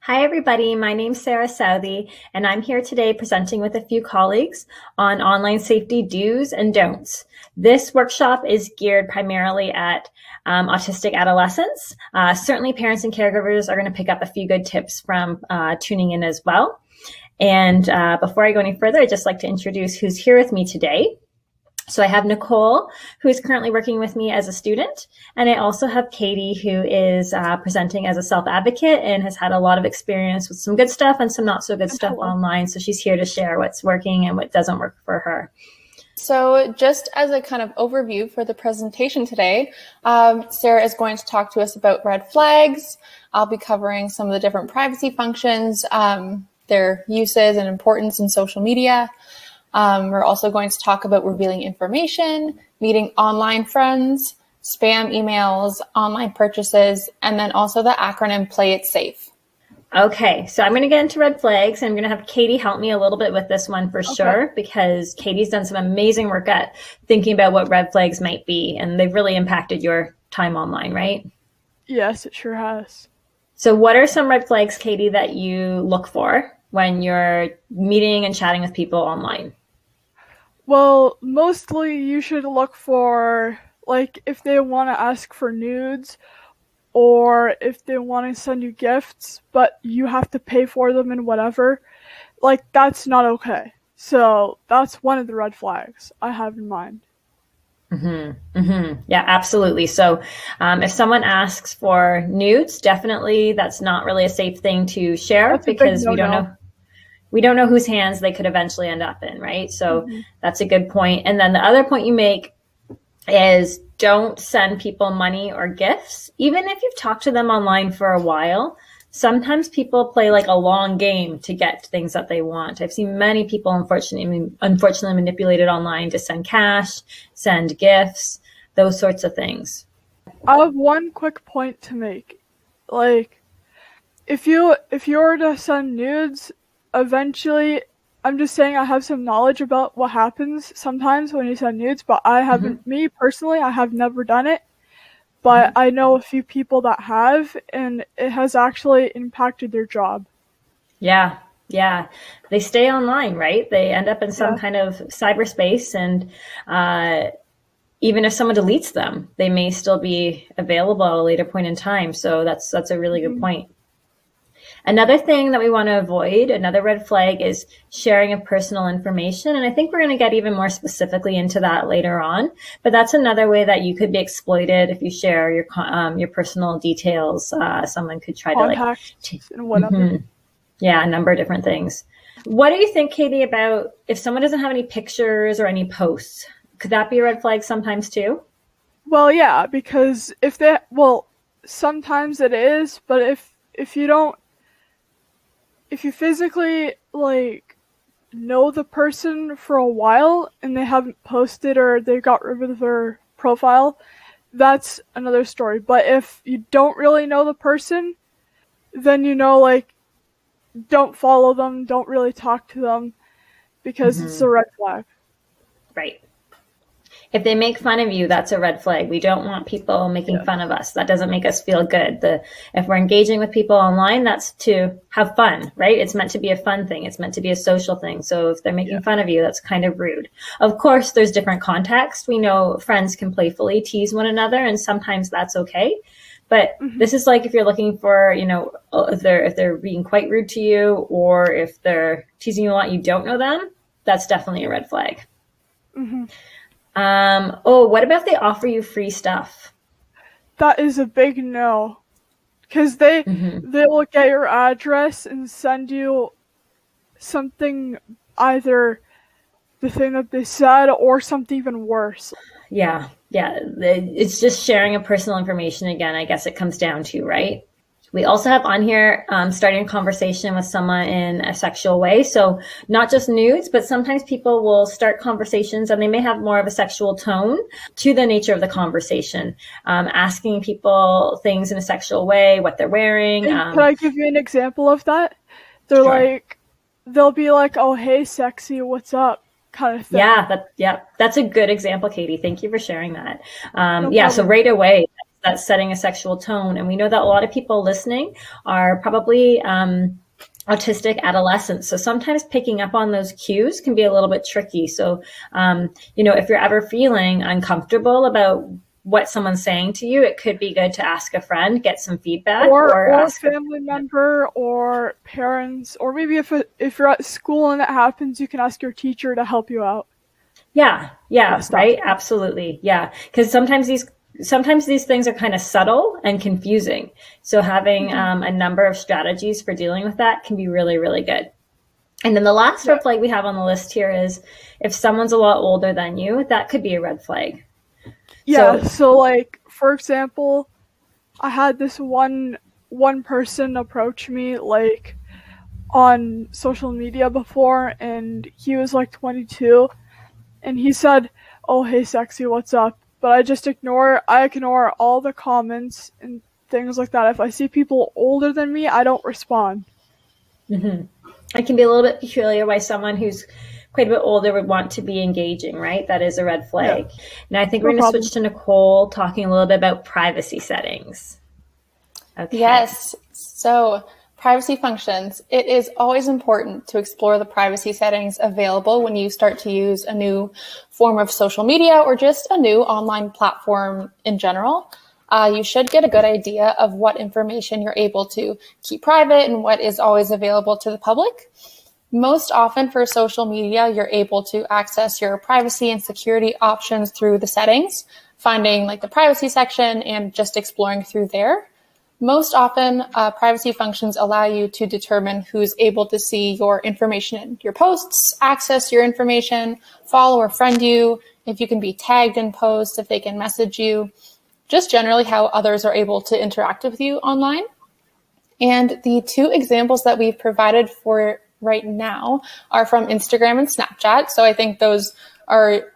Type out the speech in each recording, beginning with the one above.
Hi, everybody. My name's Sarah Southey, and I'm here today presenting with a few colleagues on online safety do's and don'ts. This workshop is geared primarily at autistic adolescents. Certainly, parents and caregivers are going to pick up a few good tips from tuning in as well. And before I go any further, I'd just like to introduce who's here with me today. So I have Nicole, who is currently working with me as a student, and I also have Katie, who is presenting as a self-advocate and has had a lot of experience with some good stuff and some not so good stuff online. So she's here to share what's working and what doesn't work for her. So just as a kind of overview for the presentation today, Sarah is going to talk to us about red flags. I'll be covering some of the different privacy functions, their uses and importance in social media. We're also going to talk about revealing information, meeting online friends, spam emails, online purchases, and then also the acronym Play It Safe. Okay, so I'm going to get into red flags, and I'm going to have Katie help me a little bit with this one for sure, because Katie's done some amazing work at thinking about what red flags might be, and they've really impacted your time online, right? Yes, it sure has. So what are some red flags, Katie, that you look for when you're meeting and chatting with people online? Well, mostly you should look for, like, if they want to ask for nudes or if they want to send you gifts, but you have to pay for them and whatever, like, that's not okay. So that's one of the red flags I have in mind. Yeah, absolutely. So if someone asks for nudes, definitely that's not really a safe thing to share because we don't know whose hands they could eventually end up in, right? So that's a good point. And then the other point you make is don't send people money or gifts. Even if you've talked to them online for a while, sometimes people play like a long game to get things that they want. I've seen many people unfortunately manipulated online to send cash, send gifts, those sorts of things. I have one quick point to make. Like, if you were to send nudes, eventually, I'm just saying I have some knowledge about what happens sometimes when you send nudes, but I haven't, me personally, I have never done it, but I know a few people that have, and it has actually impacted their job. Yeah. They stay online, right? They end up in some kind of cyberspace, and even if someone deletes them, they may still be available at a later point in time. So that's a really good point. Another thing that we want to avoid, another red flag, is sharing of personal information. And I think we're going to get even more specifically into that later on. But that's another way that you could be exploited if you share your personal details. Someone could try to and whatever. Yeah, a number of different things. What do you think, Katie, about if someone doesn't have any pictures or any posts? Could that be a red flag sometimes too? Well, yeah, because sometimes it is, but if you physically, like, know the person for a while and they haven't posted or they got rid of their profile, that's another story. But if you don't really know the person, then don't follow them, don't really talk to them, because it's a red flag. Right. If they make fun of you, that's a red flag. We don't want people making fun of us. That doesn't make us feel good. If we're engaging with people online, that's to have fun, right? It's meant to be a fun thing. It's meant to be a social thing. So if they're making fun of you, that's kind of rude. Of course, there's different contexts. We know friends can playfully tease one another, and sometimes that's okay. But this is like if you're looking for, if they're being quite rude to you, or if they're teasing you a lot, you don't know them, that's definitely a red flag. What about if they offer you free stuff? That is a big no, because they will get your address and send you something, either the thing that they said or something even worse. Yeah, it's just sharing of personal information again, I guess it comes down to, right? We also have on here starting a conversation with someone in a sexual way. So not just nudes, but sometimes people will start conversations and they may have more of a sexual tone to the nature of the conversation, asking people things in a sexual way, what they're wearing. Can I give you an example of that? They'll be like, "Oh, hey, sexy, what's up?" kind of thing. Yeah, that's a good example, Katie. Thank you for sharing that. So right away, that's setting a sexual tone. And we know that a lot of people listening are probably autistic adolescents. So sometimes picking up on those cues can be a little bit tricky. So, if you're ever feeling uncomfortable about what someone's saying to you, it could be good to ask a friend, get some feedback, or ask a family member or parents, or maybe if you're at school and it happens, you can ask your teacher to help you out. Yeah, right, absolutely, yeah, because sometimes these things are kind of subtle and confusing. So having a number of strategies for dealing with that can be really, really good. And then the last red flag we have on the list here is if someone's a lot older than you, that could be a red flag. Yeah, so like, for example, I had this one person approach me like on social media before, and he was like 22, and he said, "Oh, hey sexy, what's up?" But I just ignore all the comments and things like that. If I see people older than me, I don't respond. Mm-hmm. It can be a little bit peculiar why someone who's quite a bit older would want to be engaging, right? That is a red flag. Yeah. Now I think we're going to switch to Nicole talking a little bit about privacy settings. Okay. Yes. So privacy functions. It is always important to explore the privacy settings available when you start to use a new form of social media or just a new online platform in general. You should get a good idea of what information you're able to keep private and what is always available to the public. Most often for social media, you're able to access your privacy and security options through the settings, finding like the privacy section and just exploring through there. Most often, privacy functions allow you to determine who's able to see your information in your posts, access your information, follow or friend you, if you can be tagged in posts, if they can message you, just generally how others are able to interact with you online. And the two examples that we've provided for right now are from Instagram and Snapchat. So I think those are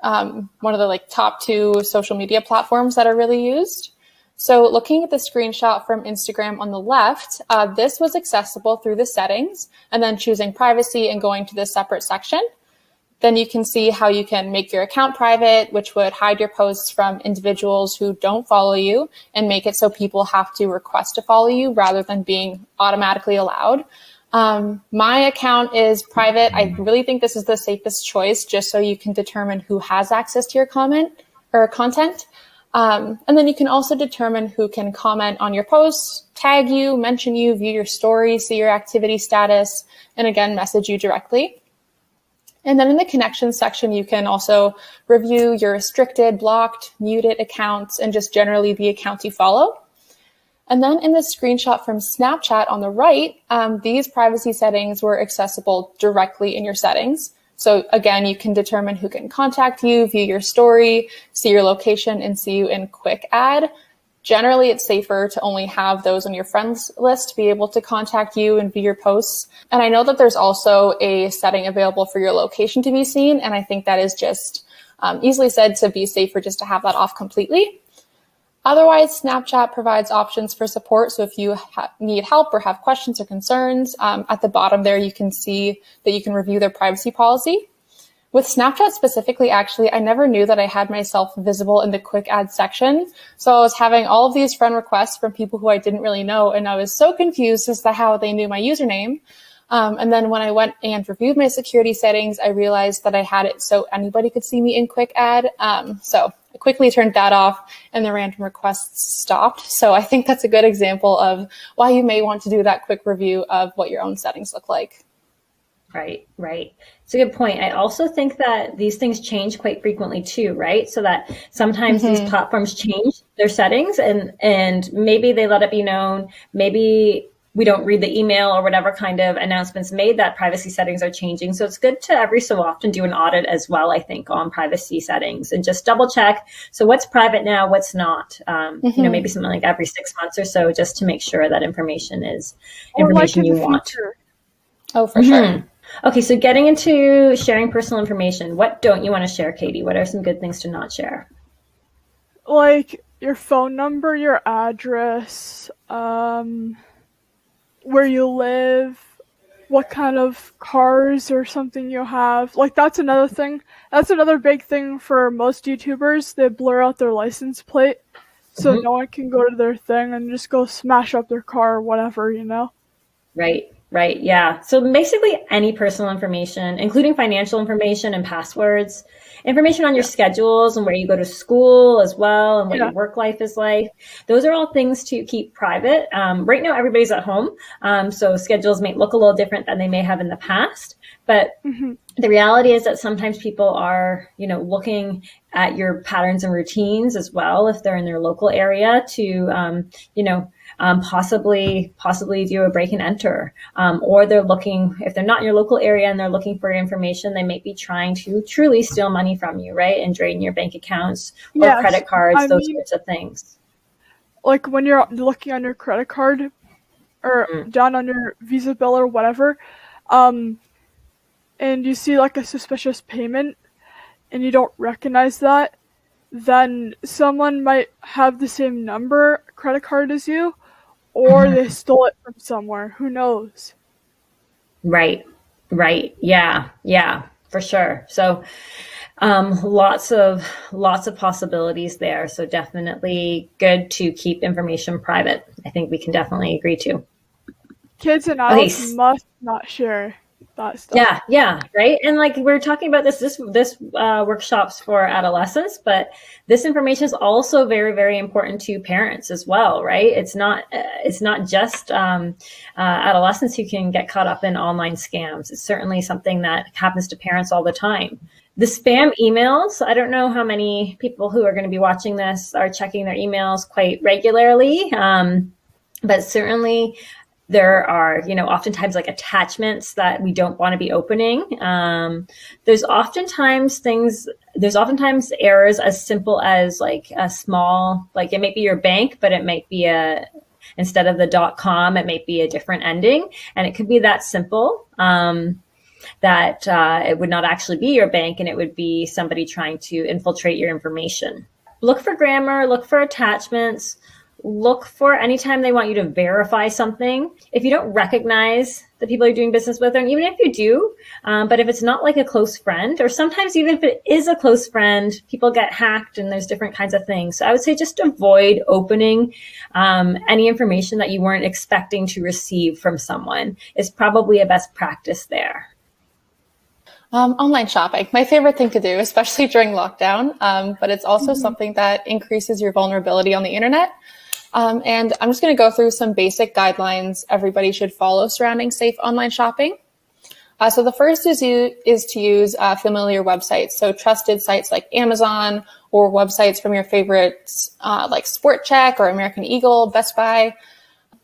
one of the like top two social media platforms that are really used. So looking at the screenshot from Instagram on the left, this was accessible through the settings and then choosing privacy and going to the separate section. Then you can see how you can make your account private, which would hide your posts from individuals who don't follow you and make it so people have to request to follow you rather than being automatically allowed. My account is private. I really think this is the safest choice just so you can determine who has access to your comment or content. And then you can also determine who can comment on your posts, tag you, mention you, view your story, see your activity status, and again, message you directly. And then in the connections section, you can also review your restricted, blocked, muted accounts, and just generally the accounts you follow. And then in the screenshot from Snapchat on the right, these privacy settings were accessible directly in your settings. So again, you can determine who can contact you, view your story, see your location, and see you in quick add. Generally, it's safer to only have those on your friends list to be able to contact you and view your posts. And I know that there's also a setting available for your location to be seen. And I think that is just easily said to be safer just to have that off completely. Otherwise, Snapchat provides options for support. So if you need help or have questions or concerns, at the bottom there, you can see that you can review their privacy policy. With Snapchat specifically, actually, I never knew that I had myself visible in the quick add section. So I was having all of these friend requests from people who I didn't really know, and I was so confused as to how they knew my username. And then when I went and reviewed my security settings, I realized that I had it so anybody could see me in quick add. So I quickly turned that off and the random requests stopped. So I think that's a good example of why you may want to do that quick review of what your own settings look like. Right. It's a good point. I also think that these things change quite frequently too, right? So that sometimes these platforms change their settings and maybe they let it be known, maybe we don't read the email or whatever kind of announcements made that privacy settings are changing. So it's good to every so often do an audit as well, I think, on privacy settings and just double check. So what's private now, what's not? Maybe something like every 6 months or so, just to make sure that information is information you want. Oh, for sure. Okay, so getting into sharing personal information, what don't you want to share, Katie? What are some good things to not share? Like your phone number, your address, where you live, what kind of cars or something you have. Like that's another thing. That's another big thing for most YouTubers. They blur out their license plate. so no one can go to their thing and just go smash up their car or whatever, you know? Right. Right. Yeah. So basically any personal information, including financial information and passwords, information on your schedules and where you go to school as well, and what your work life is like. Those are all things to keep private. Right now, everybody's at home. So schedules may look a little different than they may have in the past. But the reality is that sometimes people are, looking at your patterns and routines as well, if they're in their local area, to, possibly do a break and enter, or they're looking, if they're not in your local area and they're looking for information, they may be trying to truly steal money from you, right? And drain your bank accounts or credit cards, sorts of things. Like when you're looking on your credit card or down on your Visa bill or whatever, and you see like a suspicious payment and you don't recognize that, then someone might have the same number credit card as you, or they stole it from somewhere. Who knows? Right. Yeah, for sure. So lots of possibilities there. So definitely good to keep information private. I think we can definitely agree to. Kids and adults must not share that stuff. Yeah, right. And like we're talking about this workshops for adolescents, but this information is also very, very important to parents as well, right? It's not just adolescents who can get caught up in online scams. It's certainly something that happens to parents all the time. The spam emails, I don't know how many people who are going to be watching this are checking their emails quite regularly, but certainly there are, oftentimes like attachments that we don't want to be opening. There's oftentimes errors as simple as like a small, like it might be your bank, but it might be instead of the .com, it might be a different ending. And it could be that simple, that it would not actually be your bank and it would be somebody trying to infiltrate your information. Look for grammar, look for attachments. Look for anytime they want you to verify something. If you don't recognize the people you're doing business with, and even if you do, but if it's not like a close friend, or sometimes even if it is a close friend, people get hacked and there's different kinds of things. So I would say just avoid opening any information that you weren't expecting to receive from someone is probably a best practice there. Online shopping, my favorite thing to do, especially during lockdown, but it's also something that increases your vulnerability on the internet. And I'm just going to go through some basic guidelines everybody should follow surrounding safe online shopping. So the first is to use familiar websites. So trusted sites like Amazon or websites from your favorites like Sport Check or American Eagle, Best Buy.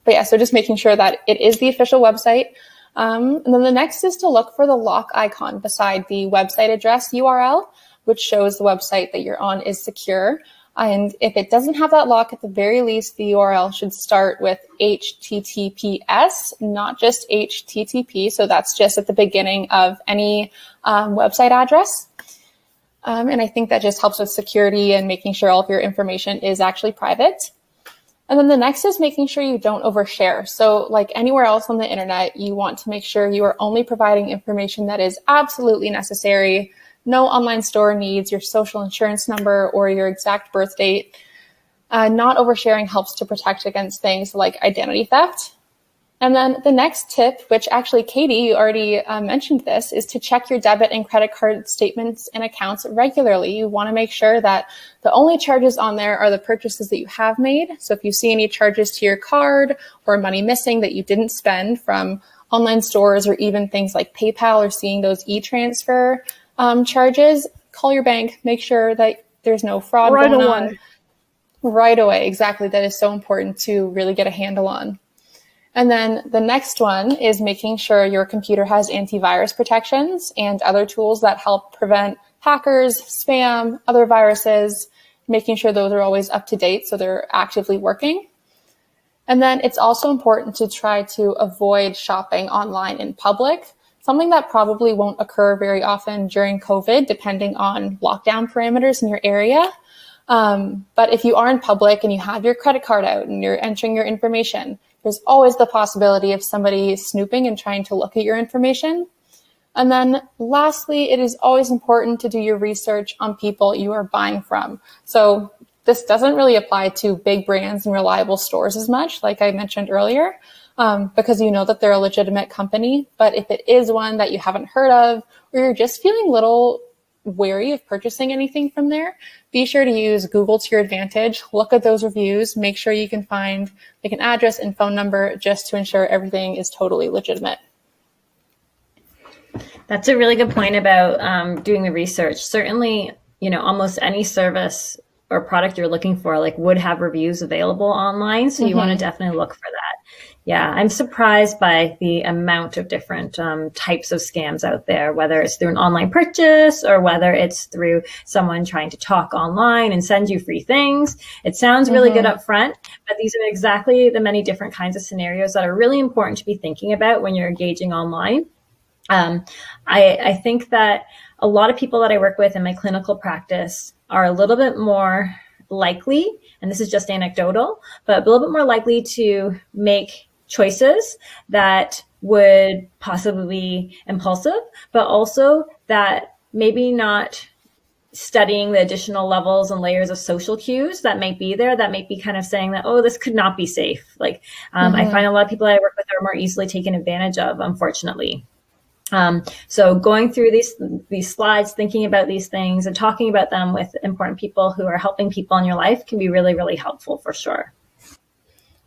But yeah, so just making sure that it is the official website. And then the next is to look for the lock icon beside the website address URL, which shows the website that you're on is secure. And if it doesn't have that lock, at the very least, the URL should start with HTTPS, not just HTTP. So that's just at the beginning of any website address. And I think that just helps with security and making sure all of your information is actually private. And then the next is making sure you don't overshare. So like anywhere else on the internet, you want to make sure you are only providing information that is absolutely necessary. No online store needs your social insurance number or your exact birth date. Not oversharing helps to protect against things like identity theft. And then the next tip, which actually, Katie, you already mentioned this, is to check your debit and credit card statements and accounts regularly. You want to make sure that the only charges on there are the purchases that you have made. So if you see any charges to your card or money missing that you didn't spend from online stores or even things like PayPal or seeing those e-transfer charges, call your bank, make sure that there's no fraud going on. Right away, exactly. That is so important to really get a handle on. And then the next one is making sure your computer has antivirus protections and other tools that help prevent hackers, spam, other viruses, making sure those are always up to date so they're actively working. And then it's also important to try to avoid shopping online in public, something that probably won't occur very often during COVID, depending on lockdown parameters in your area. But if you are in public and you have your credit card out and you're entering your information, there's always the possibility of somebody snooping and trying to look at your information. And then lastly, it is always important to do your research on people you are buying from. So This doesn't really apply to big brands and reliable stores as much, like I mentioned earlier, because you know that they're a legitimate company. But if it is one that you haven't heard of, or you're just feeling a little wary of purchasing anything from there, be sure to use Google to your advantage. Look at those reviews. Make sure you can find like an address and phone number just to ensure everything is totally legitimate. That's a really good point about doing the research. Certainly, you know, almost any service or product you're looking for like would have reviews available online. So you want to definitely look for that. Yeah, I'm surprised by the amount of different types of scams out there, whether it's through an online purchase or whether it's through someone trying to talk online and send you free things. It sounds really good up front, but these are exactly the many different kinds of scenarios that are really important to be thinking about when you're engaging online. I think that a lot of people that I work with in my clinical practice are a little bit more likely, and this is just anecdotal, but a little bit more likely to make choices that would possibly be impulsive, but also that maybe not studying the additional levels and layers of social cues that might be there, that might be kind of saying that, oh, this could not be safe. Like, I find a lot of people I work with are more easily taken advantage of, unfortunately. So going through these slides, thinking about these things and talking about them with important people who are helping people in your life can be really, really helpful for sure.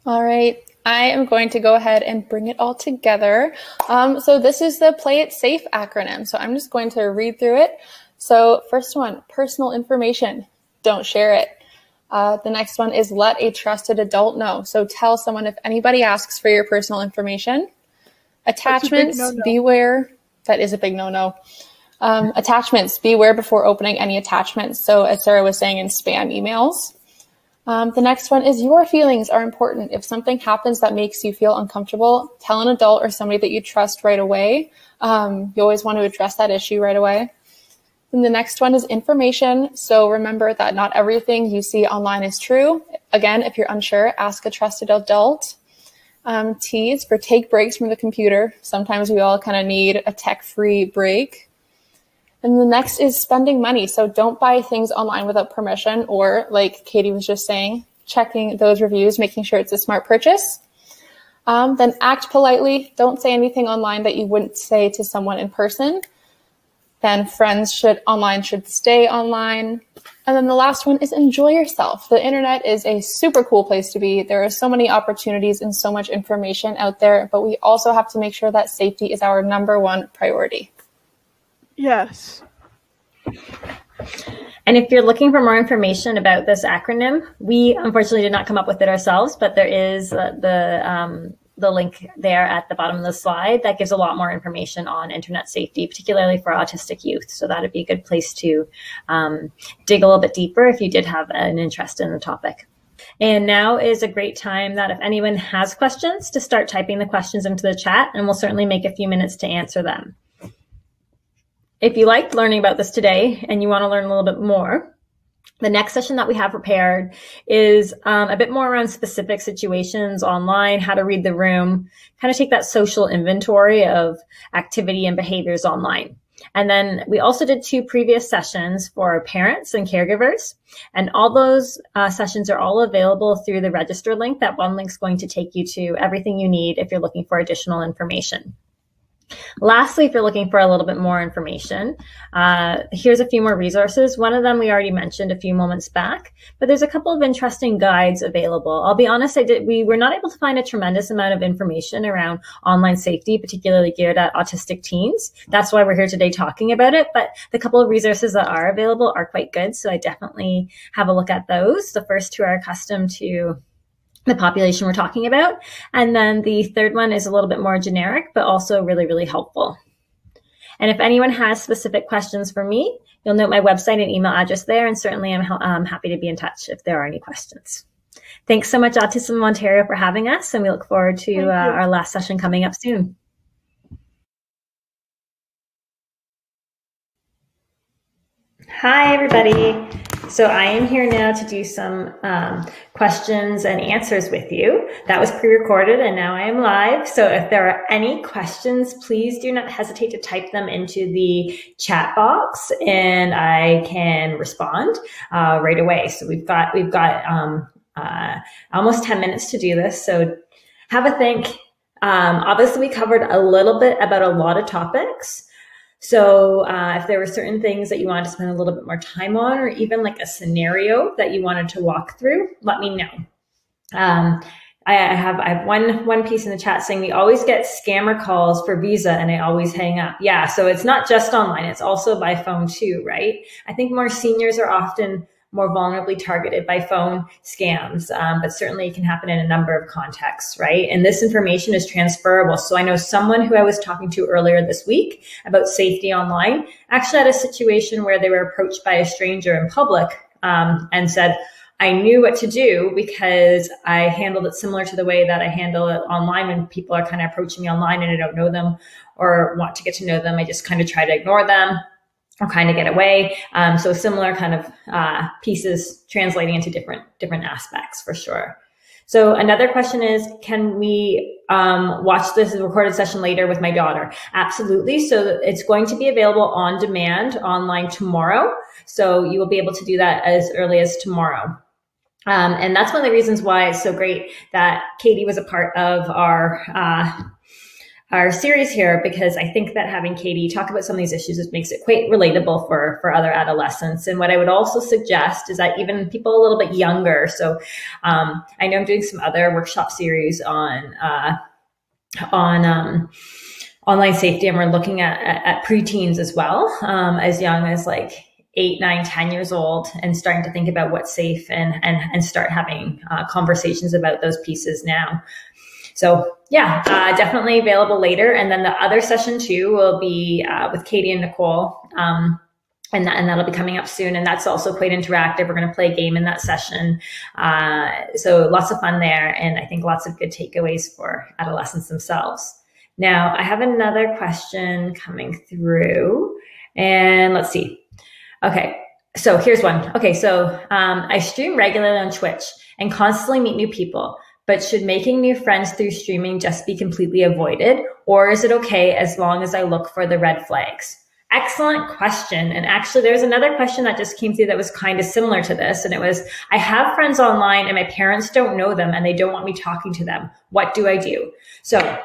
All right. I am going to go ahead and bring it all together. So this is the Play It Safe acronym. So I'm just going to read through it. So first one, personal information, don't share it. The next one is let a trusted adult know. So tell someone if anybody asks for your personal information. Attachments, beware. That is a big no-no. Attachments, beware before opening any attachments. So as Sarah was saying, in spam emails. The next one is your feelings are important. If something happens that makes you feel uncomfortable, tell an adult or somebody that you trust right away. You always want to address that issue right away. And the next one is information. So remember that not everything you see online is true. Again, if you're unsure, ask a trusted adult. T is for take breaks from the computer. Sometimes we all kind of need a tech-free break. And the next is spending money. So don't buy things online without permission, or like Katie was just saying, checking those reviews, making sure it's a smart purchase. Then act politely. Don't say anything online that you wouldn't say to someone in person. Then friends should stay online. And then the last one is enjoy yourself. The internet is a super cool place to be. There are so many opportunities and so much information out there, but we also have to make sure that safety is our #1 priority. Yes. And if you're looking for more information about this acronym, we unfortunately did not come up with it ourselves, but there is the link there at the bottom of the slide that gives a lot more information on internet safety, particularly for autistic youth. So that'd be a good place to dig a little bit deeper if you did have an interest in the topic. And now is a great time that if anyone has questions, to start typing the questions into the chat, and we'll certainly make a few minutes to answer them. If you liked learning about this today and you want to learn a little bit more, the next session that we have prepared is a bit more around specific situations online, how to read the room, kind of take that social inventory of activity and behaviors online. And then we also did 2 previous sessions for parents and caregivers. And all those sessions are all available through the register link. That one link's going to take you to everything you need if you're looking for additional information. Lastly, if you're looking for a little bit more information, here's a few more resources. One of them we already mentioned a few moments back, but there's a couple of interesting guides available. I'll be honest, we were not able to find a tremendous amount of information around online safety, particularly geared at autistic teens. That's why we're here today talking about it, but the couple of resources that are available are quite good, so I definitely have a look at those. The first 2 are accustomed to the population we're talking about. And then the third one is a little bit more generic, but also really, really helpful. And if anyone has specific questions for me, you'll note my website and email address there. And certainly I'm happy to be in touch if there are any questions. Thanks so much, Autism Ontario, for having us. And we look forward to our last session coming up soon. Hi, everybody. So I am here now to do some questions and answers with you. That was pre-recorded and now I am live. So if there are any questions, please do not hesitate to type them into the chat box and I can respond right away. So we've got almost 10 minutes to do this. So have a think. Obviously we covered a little bit about a lot of topics. So if there were certain things that you wanted to spend a little bit more time on, or even like a scenario that you wanted to walk through, let me know. I have one piece in the chat saying we always get scammer calls for visa and I always hang up. Yeah, so it's not just online, it's also by phone too, right? I think more seniors are often more vulnerably targeted by phone scams, but certainly it can happen in a number of contexts, right? And this information is transferable. So I know someone who I was talking to earlier this week about safety online actually had a situation where they were approached by a stranger in public and said, I knew what to do because I handled it similar to the way that I handle it online when people are kind of approaching me online and I don't know them or want to get to know them. I just kind of try to ignore them or kind of get away. So similar kind of pieces translating into different aspects for sure. So another question is, can we watch this recorded session later with my daughter? Absolutely. So it's going to be available on demand online tomorrow. So you will be able to do that as early as tomorrow. And that's one of the reasons why it's so great that Katie was a part of our series here, because I think that having Katie talk about some of these issues makes it quite relatable for other adolescents. And what I would also suggest is that even people a little bit younger. So I know I'm doing some other workshop series on online safety, and we're looking at preteens as well, as young as like 8, 9, 10 years old, and starting to think about what's safe and start having conversations about those pieces now. So yeah, definitely available later. And then the other session too will be with Katie and Nicole. And that'll be coming up soon. And that's also quite interactive. We're going to play a game in that session. So lots of fun there. And I think lots of good takeaways for adolescents themselves. Now I have another question coming through and let's see. Okay. So here's one. Okay. So I stream regularly on Twitch and constantly meet new people. But should making new friends through streaming just be completely avoided? Or is it okay as long as I look for the red flags? Excellent question. And actually, there's another question that just came through that was kind of similar to this. And it was, I have friends online and my parents don't know them and they don't want me talking to them. What do I do? So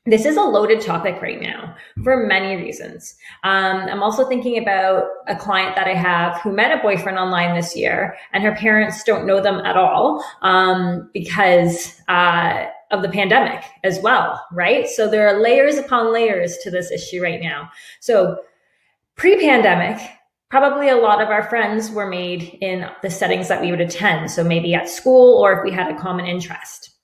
this is a loaded topic right now for many reasons. I'm also thinking about a client that I have who met a boyfriend online this year and her parents don't know them at all because of the pandemic as well, right? So there are layers upon layers to this issue right now. So pre-pandemic, probably a lot of our friends were made in the settings that we would attend. So maybe at school or if we had a common interest.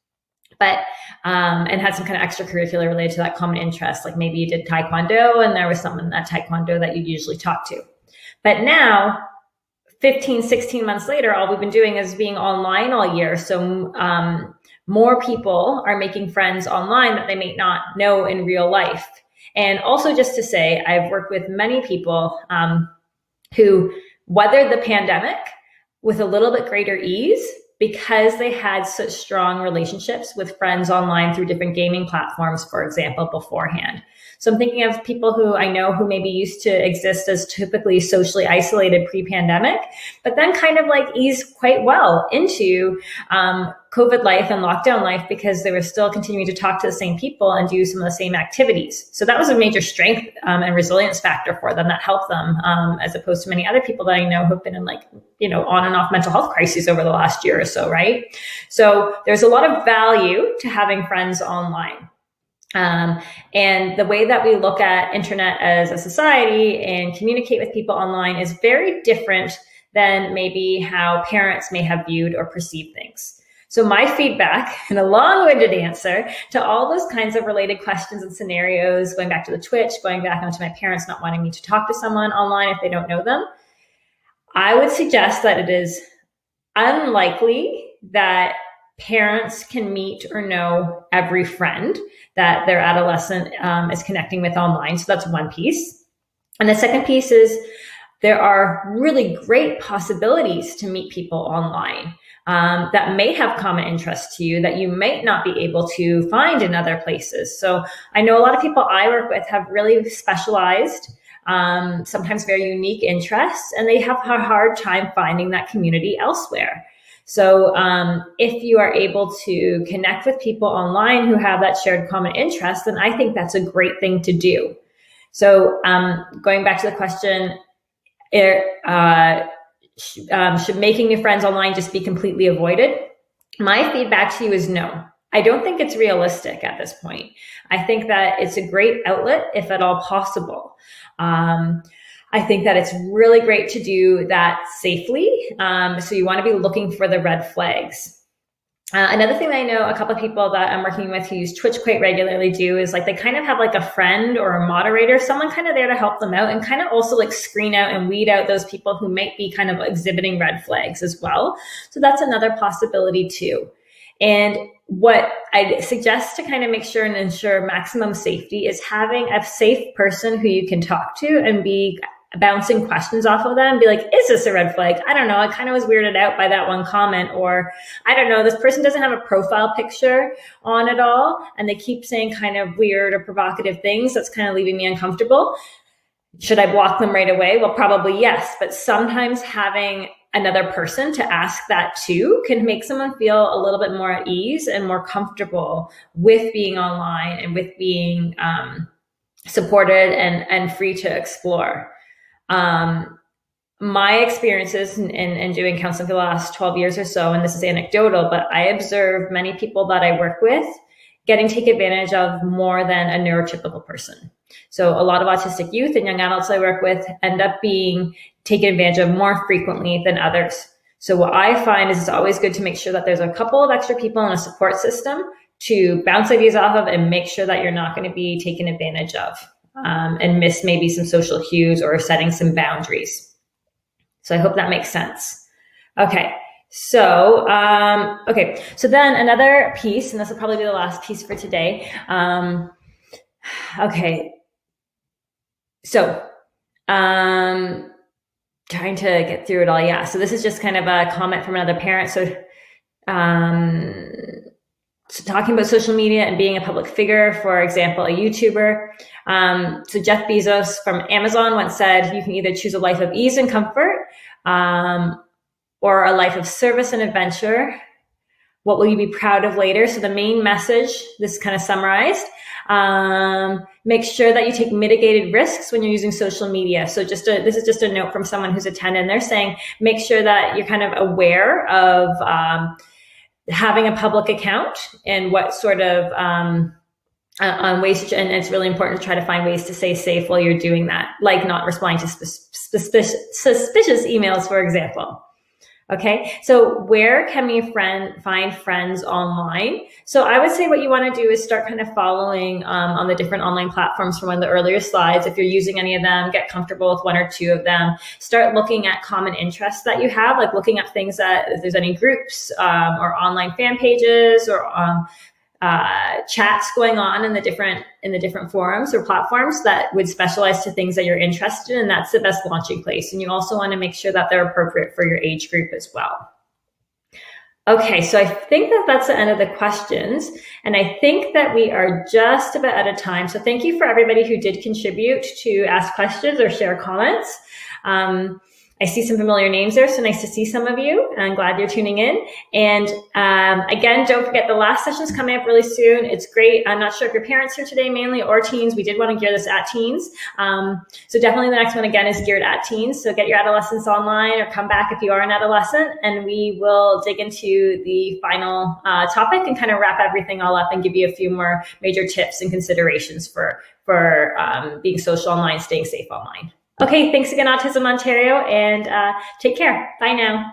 But, and had some kind of extracurricular related to that common interest. Like maybe you did Taekwondo and there was someone at Taekwondo that you usually talk to. But now 15, 16 months later, all we've been doing is being online all year. So, more people are making friends online that they may not know in real life. And also just to say, I've worked with many people, who weathered the pandemic with a little bit greater ease, because they had such strong relationships with friends online through different gaming platforms, for example, beforehand. So I'm thinking of people who I know who maybe used to exist as typically socially isolated pre-pandemic, but then kind of like eased quite well into COVID life and lockdown life because they were still continuing to talk to the same people and do some of the same activities. So that was a major strength and resilience factor for them that helped them, as opposed to many other people that I know who've been in like, on and off mental health crises over the last year or so, right? So there's a lot of value to having friends online. And the way that we look at internet as a society and communicate with people online is very different than maybe how parents may have viewed or perceived things. So my feedback, and a long-winded answer to all those kinds of related questions and scenarios, going back to the Twitch, going back onto my parents not wanting me to talk to someone online if they don't know them, I would suggest that it is unlikely that parents can meet or know every friend that their adolescent is connecting with online. So that's one piece. And the second piece is there are really great possibilities to meet people online that may have common interests to you that you might not be able to find in other places. So I know a lot of people I work with have really specialized, sometimes very unique interests, and they have a hard time finding that community elsewhere. So if you are able to connect with people online who have that shared common interest, then I think that's a great thing to do. So going back to the question, should making new friends online just be completely avoided? My feedback to you is no. I don't think it's realistic at this point. I think that it's a great outlet if at all possible. I think that it's really great to do that safely. So you want to be looking for the red flags. Another thing that I know a couple of people that I'm working with who use Twitch quite regularly do is like they kind of have like a friend or a moderator, someone kind of there to help them out and kind of also like screen out and weed out those people who might be kind of exhibiting red flags as well. So that's another possibility too. And what I suggest to kind of make sure and ensure maximum safety is having a safe person who you can talk to and be bouncing questions off of them, be like, is this a red flag? I don't know. I kind of was weirded out by that one comment, or I don't know, this person doesn't have a profile picture on at all, and they keep saying kind of weird or provocative things. That's kind of leaving me uncomfortable. Should I block them right away? Well, probably yes, but sometimes having another person to ask that too can make someone feel a little bit more at ease and more comfortable with being online and with being supported and free to explore. My experiences in doing counseling for the last 12 years or so, and this is anecdotal, but I observe many people that I work with getting taken advantage of more than a neurotypical person. So a lot of autistic youth and young adults I work with end up being taken advantage of more frequently than others. So what I find is it's always good to make sure that there's a couple of extra people in a support system to bounce ideas off of and make sure that you're not going to be taken advantage of. And miss maybe some social cues or setting some boundaries. So I hope that makes sense. Okay. So, so then another piece, and this will probably be the last piece for today. Okay. So, trying to get through it all. Yeah. So this is just kind of a comment from another parent. So talking about social media and being a public figure, for example, a YouTuber. So Jeff Bezos from Amazon once said, you can either choose a life of ease and comfort, or a life of service and adventure. What will you be proud of later? So the main message, this is kind of summarized, make sure that you take mitigated risks when you're using social media. So this is just a note from someone who's attended. They're saying, make sure that you're kind of aware of, having a public account and what sort of on ways to, and it's really important to try to find ways to stay safe while you're doing that, like not responding to suspicious emails, for example. Okay, so where can we find friends online? So I would say what you want to do is start kind of following on the different online platforms from one of the earlier slides. If you're using any of them, get comfortable with one or two of them. Start looking at common interests that you have, like looking at things that if there's any groups or online fan pages or chats going on in the different forums or platforms that would specialize to things that you're interested in. That's the best launching place. And you also want to make sure that they're appropriate for your age group as well. Okay, so I think that that's the end of the questions. And I think that we are just about out of time. So thank you for everybody who did contribute to ask questions or share comments. I see some familiar names there, so nice to see some of you. I'm glad you're tuning in. And again, don't forget the last session's coming up really soon. It's great. I'm not sure if your parents are today mainly or teens. We did want to gear this at teens. So definitely the next one again is geared at teens. So get your adolescents online or come back if you are an adolescent, and we will dig into the final topic and kind of wrap everything all up and give you a few more major tips and considerations for being social online, staying safe online. Okay, thanks again, Autism Ontario, and take care. Bye now.